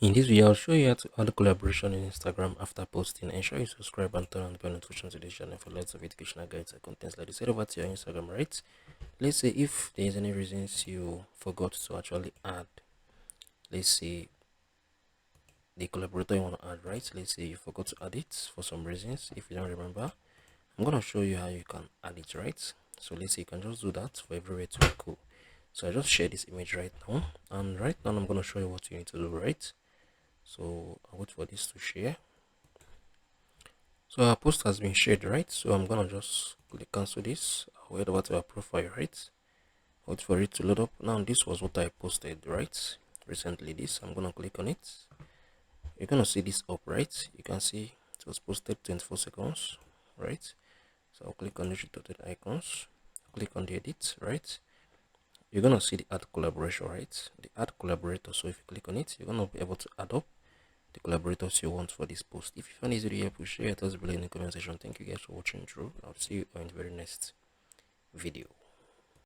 In this video, I'll show you how to add collaboration in Instagram after posting. Ensure you subscribe and turn on the bell notification to this channel for lots of educational guides and contents like this. Head over to your Instagram, right? Let's say if there is any reasons you forgot to actually add, let's say the collaborator you want to add, right? Let's say you forgot to add it for some reasons. If you don't remember, I'm gonna show you how you can add it, right? So let's say you can just do that for everywhere to be cool. So I just share this image right now, and right now I'm gonna show you what you need to do, right? So I'll wait for this to share. So our post has been shared, right? So I'm gonna just click cancel this. I'll head over to our profile, right? Wait for it to load up. Now this was what I posted, right? Recently this, I'm gonna click on it. You're gonna see this up, right? You can see it was posted 24 seconds, right? So I'll click on the three dotted icons, click on the edit, right? You're gonna see the add collaboration, right? The add collaborator. So if you click on it, you're gonna be able to add up the collaborators you want for this post. If you find this video helpful, share your thoughts below in the comment section. Thank you guys for watching through. I'll see you in the very next video.